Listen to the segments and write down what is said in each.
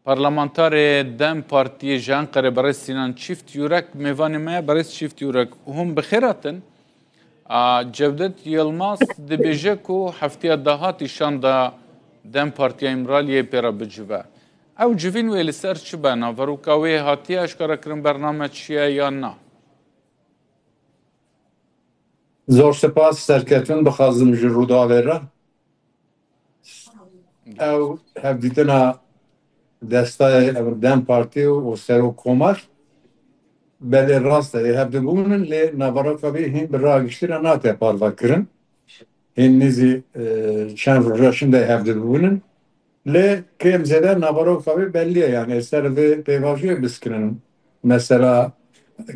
parlamenterê Dem Partiyê ji Enqere berez Sinan Çift Yurek mêvanê me berez Çift Yurek hûn bi xêr hatin. Cevdet Yılmaz dibêje ku hefteya dahatî şanda Dem Partiya İmraliyê pêra bicive. Ew civîn wê li ser çi be? Naveroka wê hatiye eşkarekirin bername çi ye yan na? Zor spas serketin bixwazim ji Rûdawê re ew hevdîtina destayê Dem Partî û Serokkomar belê rast e hevdibûnin lê naveroka wê hîn bi ragiştîna nate parvekirin. Hîn nîzî çend roja şinde hevdibûnin lê kêm zêde naveroka wê belli ye yani ser vê pêvajiyê biskirinin. Mesela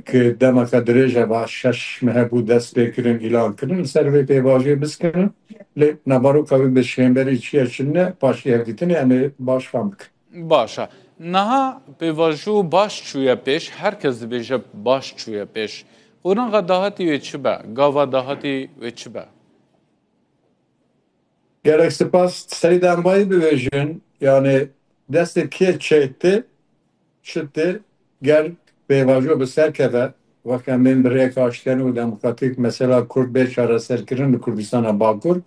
ki demeka dirêje va şeş mehebû dest pêkirin îlan kirin ser vê pêvajiyê biskirin lê naveroka wê bi şêmberî çi ye çi ne paşî hevdîtinê em ê baş fam bikin. Başa. Niha pêvajo baş çûye pêş, herkes dibêje baş çûye pêş. Qûnaxa dahatî wê çi be? Gava dahatî wê çi be? Gerek spas serî dembayî bibêjin yani destê kê çêtî çitir gel pêvajo bi ser keve wek em bên bi rêka aştiyanî û demokratîk mesela Kurd bê çareserkirin li Kurdistana Bakur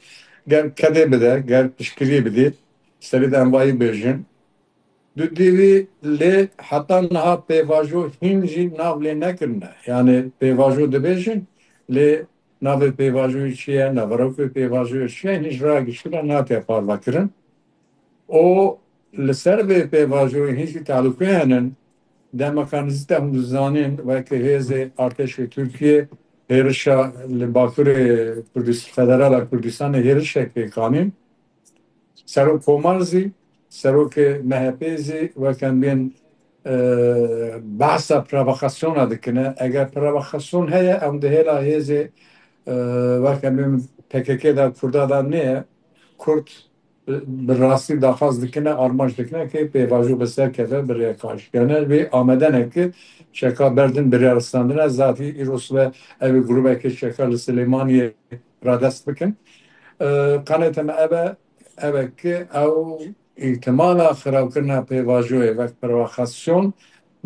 gel kedê bide gel piştgirî bidî serî dembayî bêjin du dîvî lê heta niha pêvajo hîn jî nav lê nekirine yani pêvajo dibêjin lê navê pêvajoyê çi ye naverokê pêvajoyê çi ye hîn ji ragiştîna nate parvekirin o li ser vê pêvajoyê hîn jî talûkê henin Demokranızı da zanîn wekî hêzê Artêşê Tirkiye hêrişa li Bakurê Federala Kurdistanê hêrişekê kanîn Serokkomar zî serokê MHP zî wek em bên behsa provokasyona dikine eger provokasyon heye em di hêla hêzê wek em bên PKK da Kurda da neye Kurd bi rastî daxwaz dikine armanc dikine ki pêvajo bi ser keve bi rêka aştiyane vê amedenekî çeka berdin bi rêristandina zatî îros ve ev grûpekî çeka li Silêmaniyê radest bikin. Qanêtime ev ki ew îhtimala xirabkirina pêvajoyê vek provokasyon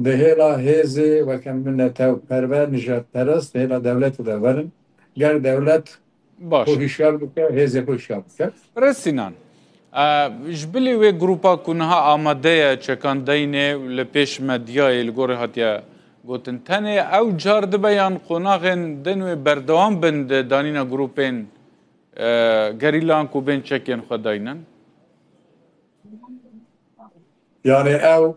di hêla hêzê wek em bin netewperver nijadperest di hêla devletê de verin ger devlet xwe hişyar bike hêzê xwe hişyar bike. Resinan. Ji bilî wê grupa ku niha amade ye çekandeyinê li pêş medyayê li gorî hatiye gotin tenê ew car dibe yan qonaxên din wê berdewam bin di danîna grupên gerîlan ku bên çekên xwe dayînin? Yani ew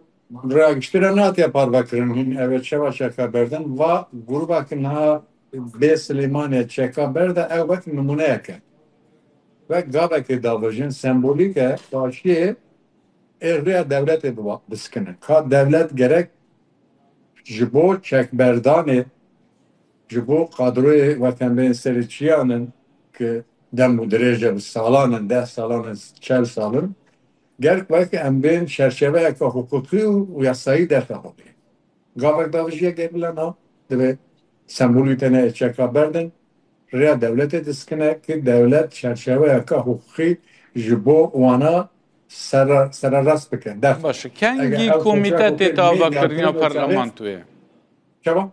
ragiştîna natiye parvekirin hîn ev ê çawa çeka berdin va grubekî niha bê Silêmaniyê çeka berde ew wek numuneyek e. Wek gavekê davêjin sembolîk e başiyê ê rêya devletê biskinin. Ka devlet gerek ji bo çekberdanê ji bo kadroyê wek em bên serî çiyanin ki dem û dirêje bi salanin 10 salanin 40 salin gerek wek em bên çerçeveyeka hukukî û yasayî derxebî. Gavek davêjiye gebile na dibe sembolî tenê çeka berdin rêya devletê diskine ki devlet çerçeveyeka hukukî ji bo wana sererast bike. Baş. Kengî komîte tê avakirina parlamentoyê? Çawa?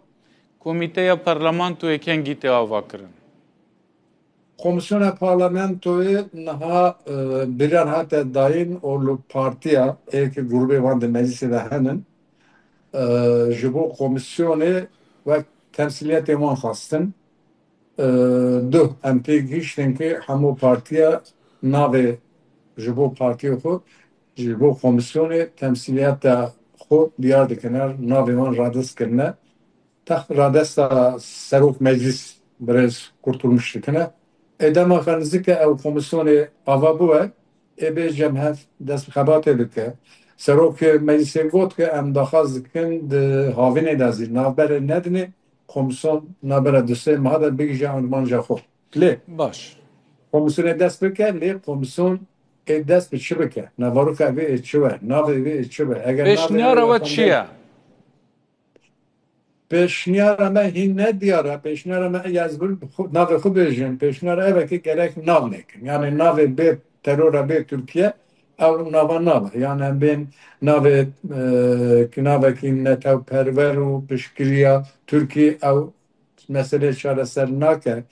Komîteya parlamentoyê kengî tê avakirin? Komisyona parlamentoyê niha biran hate dayîn û li partiya êkî grûpê wan di meclisê de henin ji bo komisyonê wek temsiliyetê wan xwastin du em pê gihîştin ki hemû partiya navê ji bo partiyê xwe ji bo komisyonê temsiliyeta xwe diyar dikine navê wan radest kirine text radesta serok meclis birêz Kurtulmuş dikine dema nizîk e ew komisyonê ava bûye ê bêje hev dest bi xebatê dike serokê meclisê got ki em daxwaz dikin di havînê de zî navberê nedinê komisyon nabere dusê meha de bigîje armanca xwe lê baş komisyonê dest bike lê komisyon ê dest bi çi bike navaroka vê ê çi we navê vê ê çi we eger pêşniyara we çi ye? Pêşniyara me hîn ne diyara pêşniyara me ez bil navê xwe bêjin pêşniyara ev ki gerek nav nekin yani navê bê terora bê Tirkiye او ناوا ناوا يعني بين ناوا ناوا کی نتاو پرور و پشکریا ترکی او mesele çareser nake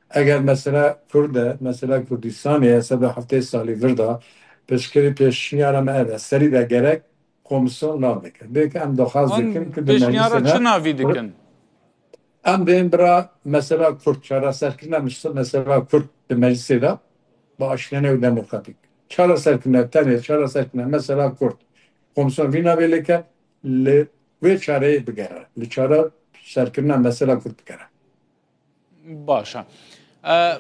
eğer mesela Kürde mesela Kürdistan'ya sebep hafta sali virda peşkiri peşniyara me evet seri de gerek komisyon navdike. Belki em dohaz Hon dikim ki de pêşniyara çi meclisine navî dikin? em benim bira mesela Kürt çareser kine mesela Kürt de meclise de bağışlayan ev demokratik. Çareser kine tane çareser kine mesela Kürt. Komisyon vina belike le ve çareyi bigere. Le çare serkirine mesela Kürt bigere. Başa.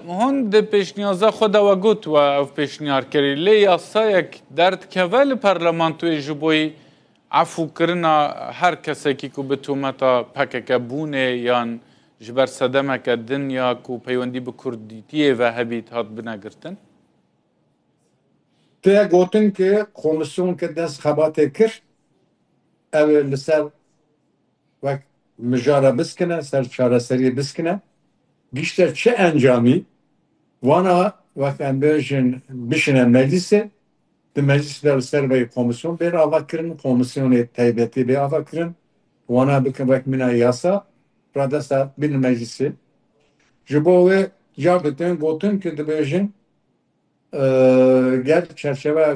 Hon di pêşniyaza xwe de we got we ev pêşniyar kirî. Lê yasayek derdkeve li parlamentoyê ji bo efûkirina her kesekî ku bi tûmeta PKK bûnê yan ji ber sedemeke din ya ku peywendî bi Kurdîtiyê ve hebît hat binegirtin? Tu gotin ki komisyon ki dest xebatê kir ew li ser wek mijara biskine ser çareseriyê biskine gişte çi encamî wana wek em bêjin bişine meclisê di meclisê li ser vê komisyon bê ava kirin komisyonê taybetî bê ava kirin wana bikin wek mîna yasa radesta bin meclisê ji bo wê car ditin gotin ki dibêjin gel çerçeve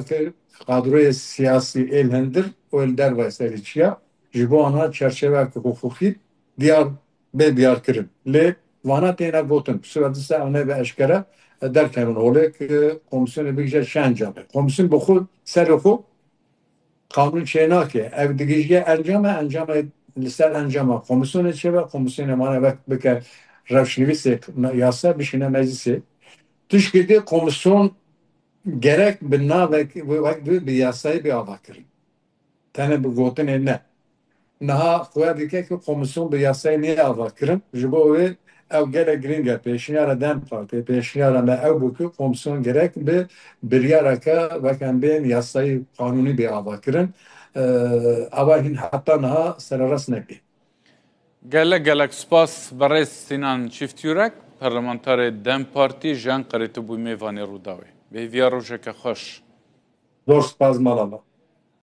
kadroya siyasi elhendir o elder ve çiya jibo ana çerçeve hukuki diyar be diyar kirin le vana tena gotun sıradısa ana ve eşkere derken olay ki komisyonu bir şey şencabe komisyon bu ser oku kanun çeyna ki ev digijge encama lisel encama komisyonu çeve komisyonu mana bak beke revşnivisi yasa bir şeyine meclisi Tişkidi komisyon gerek bina ve bir yasayı bir avakirin. Tane bu gotin ne? Naha koya dike ki komisyon bir yasayı niye avakirin? Jibo ve ev gerek gringe peşniyara dem parti peşniyara me ev bu ki komisyon gerek bir yaraka ve kendin yasayı kanuni bir avakirin. Ama hatta naha seraras nekdi. Gelek gelek spas berê Sinan Çiftîrek parlamenterê Dem Partî ji Enqerê tibû mêvanê Rûdawê. Bêviya rojeke xweş. Dost paz malala.